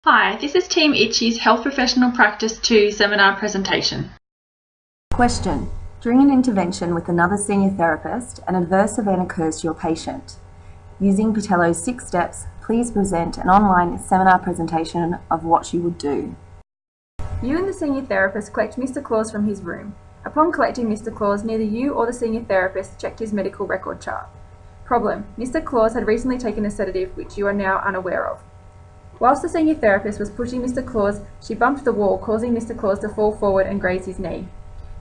Hi, this is Team Itchy's Health Professional Practice 2 seminar presentation. Question. During an intervention with another senior therapist, an adverse event occurs to your patient. Using Pitello's 6 steps, please present an online seminar presentation of what you would do. You and the senior therapist collect Mr. Claus from his room. Upon collecting Mr. Claus, neither you or the senior therapist checked his medical record chart. Problem. Mr. Claus had recently taken a sedative which you are now unaware of. Whilst the senior therapist was pushing Mr. Claus, she bumped the wall, causing Mr. Claus to fall forward and graze his knee.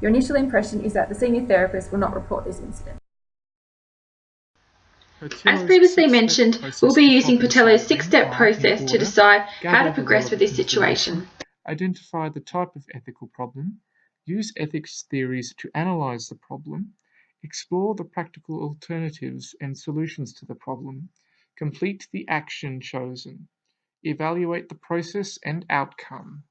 Your initial impression is that the senior therapist will not report this incident. As previously mentioned, we'll be using Pitello's 6-step process to decide how to progress with this situation. Identify the type of ethical problem, use ethics theories to analyze the problem, explore the practical alternatives and solutions to the problem, complete the action chosen, evaluate the process and outcome.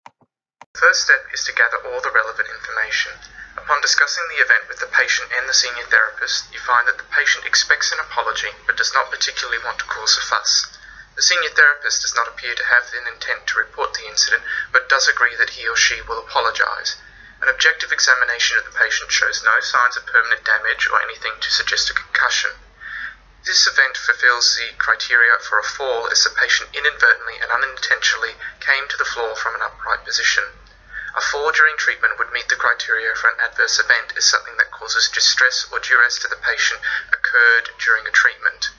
The first step is to gather all the relevant information. Upon discussing the event with the patient and the senior therapist, you find that the patient expects an apology but does not particularly want to cause a fuss. The senior therapist does not appear to have an intent to report the incident but does agree that he or she will apologise. An objective examination of the patient shows no signs of permanent damage or anything to suggest a concussion. This event fulfills the criteria for a fall as the patient inadvertently and unintentionally came to the floor from an upright position. A fall during treatment would meet the criteria for an adverse event as something that causes distress or duress to the patient occurred during a treatment.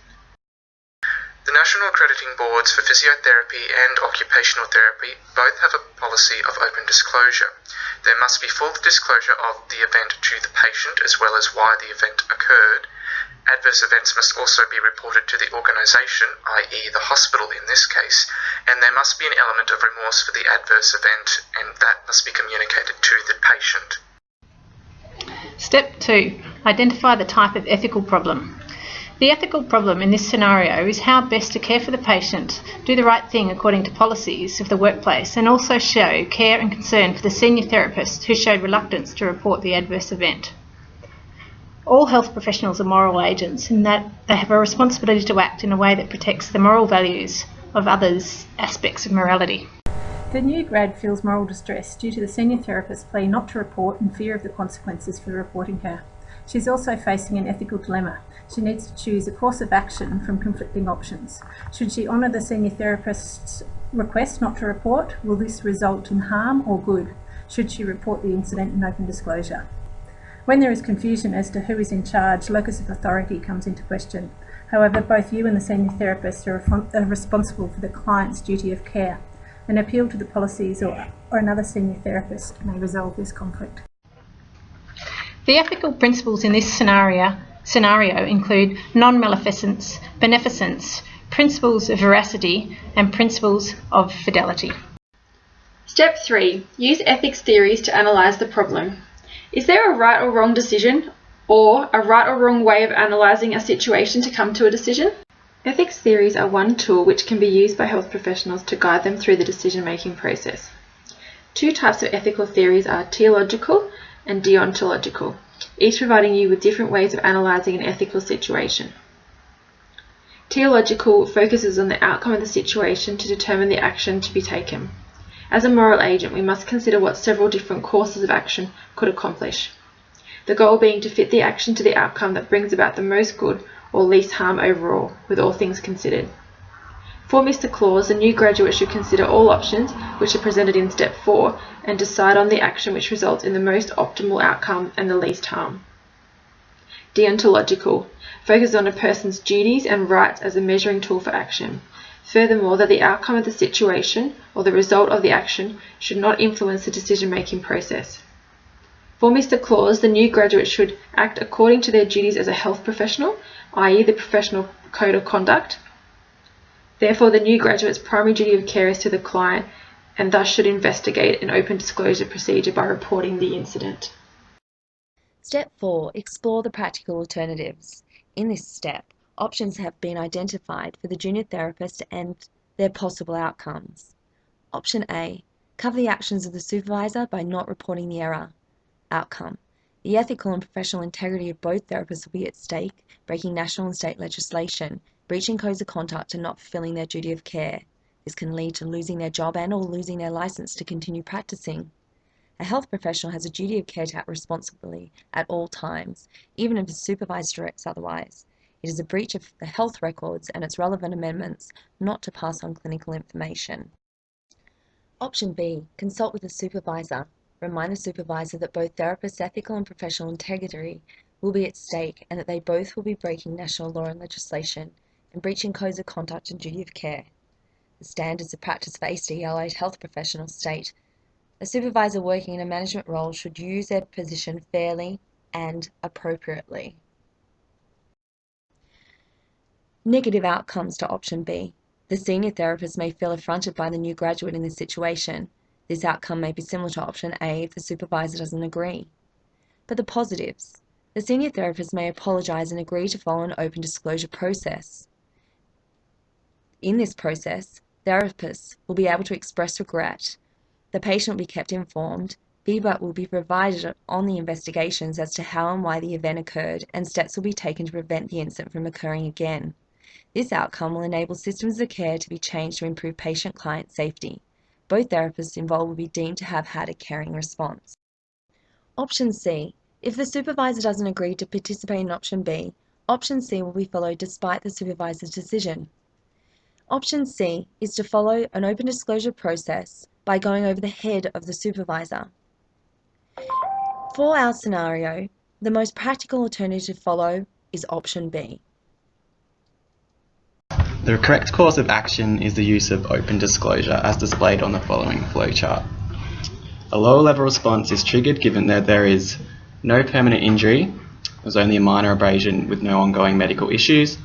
The National Accrediting Boards for Physiotherapy and Occupational Therapy both have a policy of open disclosure. There must be full disclosure of the event to the patient as well as why the event occurred. Adverse events must also be reported to the organisation, i.e. the hospital in this case, and there must be an element of remorse for the adverse event, and that must be communicated to the patient. Step 2. Identify the type of ethical problem. The ethical problem in this scenario is how best to care for the patient, do the right thing according to policies of the workplace, and also show care and concern for the senior therapist who showed reluctance to report the adverse event. All health professionals are moral agents in that they have a responsibility to act in a way that protects the moral values of others' aspects of morality. The new grad feels moral distress due to the senior therapist's plea not to report in fear of the consequences for reporting her. She's also facing an ethical dilemma. She needs to choose a course of action from conflicting options. Should she honour the senior therapist's request not to report? Will this result in harm or good? Should she report the incident in open disclosure? When there is confusion as to who is in charge, locus of authority comes into question. However, both you and the senior therapist are responsible for the client's duty of care. An appeal to the policies or another senior therapist may resolve this conflict. The ethical principles in this scenario include non-maleficence, beneficence, principles of veracity, and principles of fidelity. Step 3. Use ethics theories to analyse the problem. Is there a right or wrong decision, or a right or wrong way of analysing a situation to come to a decision? Ethics theories are one tool which can be used by health professionals to guide them through the decision-making process. Two types of ethical theories are teleological and deontological, each providing you with different ways of analysing an ethical situation. Teleological focuses on the outcome of the situation to determine the action to be taken. As a moral agent, we must consider what several different courses of action could accomplish, the goal being to fit the action to the outcome that brings about the most good or least harm overall, with all things considered. For Mr. Claus, the new graduate should consider all options which are presented in Step 4 and decide on the action which results in the most optimal outcome and the least harm. Deontological focuses on a person's duties and rights as a measuring tool for action. Furthermore, that the outcome of the situation or the result of the action should not influence the decision-making process. For Mr. Claus, the new graduate should act according to their duties as a health professional, i.e. the professional code of conduct. Therefore, the new graduate's primary duty of care is to the client and thus should investigate an open disclosure procedure by reporting the incident. Step 4. Explore the practical alternatives. In this step, options have been identified for the junior therapist and their possible outcomes. Option A. Cover the actions of the supervisor by not reporting the error. Outcome. The ethical and professional integrity of both therapists will be at stake, breaking national and state legislation, breaching codes of conduct and not fulfilling their duty of care. This can lead to losing their job and/or losing their license to continue practicing. A health professional has a duty of care to act responsibly at all times, even if a supervisor directs otherwise. It is a breach of the health records and its relevant amendments not to pass on clinical information. Option B, consult with the supervisor. Remind the supervisor that both therapists' ethical and professional integrity will be at stake and that they both will be breaking national law and legislation and breaching codes of conduct and duty of care. The standards of practice for ACD-allied health professionals state, a supervisor working in a management role should use their position fairly and appropriately. Negative outcomes to option B. The senior therapist may feel affronted by the new graduate in this situation. This outcome may be similar to option A if the supervisor doesn't agree. But the positives. The senior therapist may apologise and agree to follow an open disclosure process. In this process, therapists will be able to express regret. The patient will be kept informed. Feedback will be provided on the investigations as to how and why the event occurred, and steps will be taken to prevent the incident from occurring again. This outcome will enable systems of care to be changed to improve patient-client safety. Both therapists involved will be deemed to have had a caring response. Option C. If the supervisor doesn't agree to participate in option B, option C will be followed despite the supervisor's decision. Option C is to follow an open disclosure process by going over the head of the supervisor. For our scenario, the most practical alternative to follow is option B. The correct course of action is the use of open disclosure as displayed on the following flowchart. A lower level response is triggered given that there is no permanent injury, there's only a minor abrasion with no ongoing medical issues,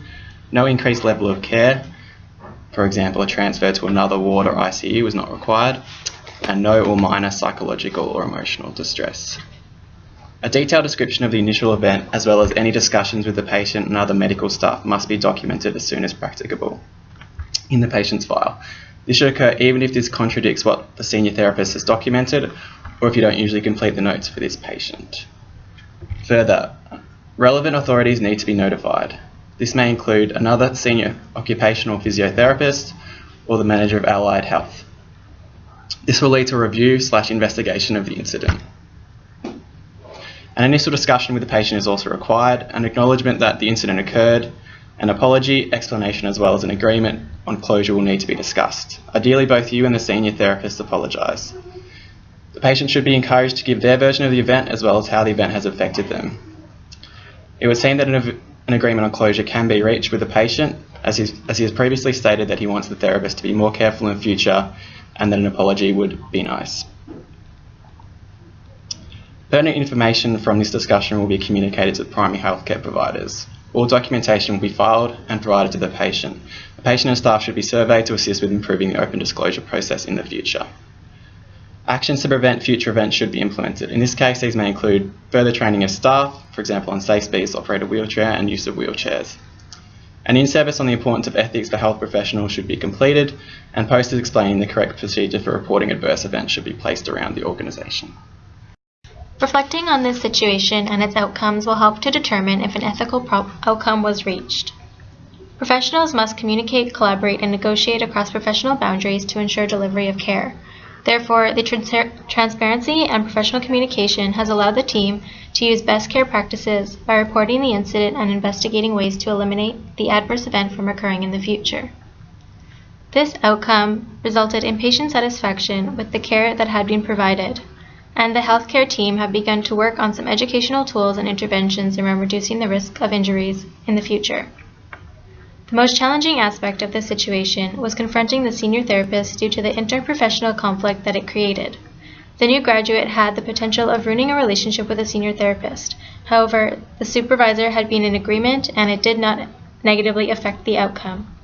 no increased level of care, for example a transfer to another ward or ICU was not required, and no or minor psychological or emotional distress. A detailed description of the initial event, as well as any discussions with the patient and other medical staff, must be documented as soon as practicable in the patient's file. This should occur even if this contradicts what the senior therapist has documented, or if you don't usually complete the notes for this patient. Further, relevant authorities need to be notified. This may include another senior occupational physiotherapist or the manager of allied health. This will lead to a review/investigation of the incident. An initial discussion with the patient is also required, an acknowledgement that the incident occurred, an apology, explanation as well as an agreement on closure will need to be discussed. Ideally both you and the senior therapist apologise. The patient should be encouraged to give their version of the event as well as how the event has affected them. It would seem that an agreement on closure can be reached with the patient as he has previously stated that he wants the therapist to be more careful in future and that an apology would be nice. Pertinent information from this discussion will be communicated to the primary healthcare providers. All documentation will be filed and provided to the patient. The patient and staff should be surveyed to assist with improving the open disclosure process in the future. Actions to prevent future events should be implemented. In this case, these may include further training of staff, for example on safe speeds to operate a wheelchair and use of wheelchairs. An in-service on the importance of ethics for health professionals should be completed, and posters explaining the correct procedure for reporting adverse events should be placed around the organisation. Reflecting on this situation and its outcomes will help to determine if an ethical outcome was reached. Professionals must communicate, collaborate, and negotiate across professional boundaries to ensure delivery of care. Therefore, the transparency and professional communication has allowed the team to use best care practices by reporting the incident and investigating ways to eliminate the adverse event from occurring in the future. This outcome resulted in patient satisfaction with the care that had been provided, and the healthcare team have begun to work on some educational tools and interventions around reducing the risk of injuries in the future. The most challenging aspect of this situation was confronting the senior therapist due to the interprofessional conflict that it created. The new graduate had the potential of ruining a relationship with a senior therapist. However, the supervisor had been in agreement and it did not negatively affect the outcome.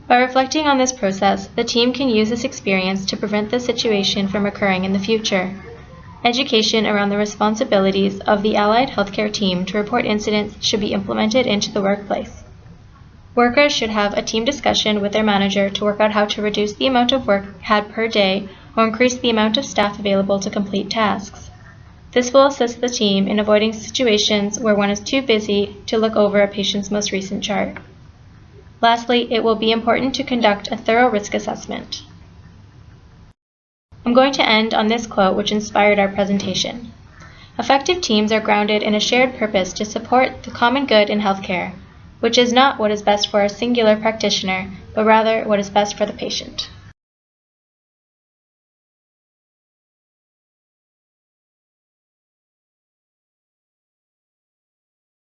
By reflecting on this process, the team can use this experience to prevent this situation from occurring in the future. Education around the responsibilities of the allied healthcare team to report incidents should be implemented into the workplace. Workers should have a team discussion with their manager to work out how to reduce the amount of work had per day or increase the amount of staff available to complete tasks. This will assist the team in avoiding situations where one is too busy to look over a patient's most recent chart. Lastly, it will be important to conduct a thorough risk assessment. I'm going to end on this quote which inspired our presentation. Effective teams are grounded in a shared purpose to support the common good in healthcare, which is not what is best for a singular practitioner, but rather what is best for the patient.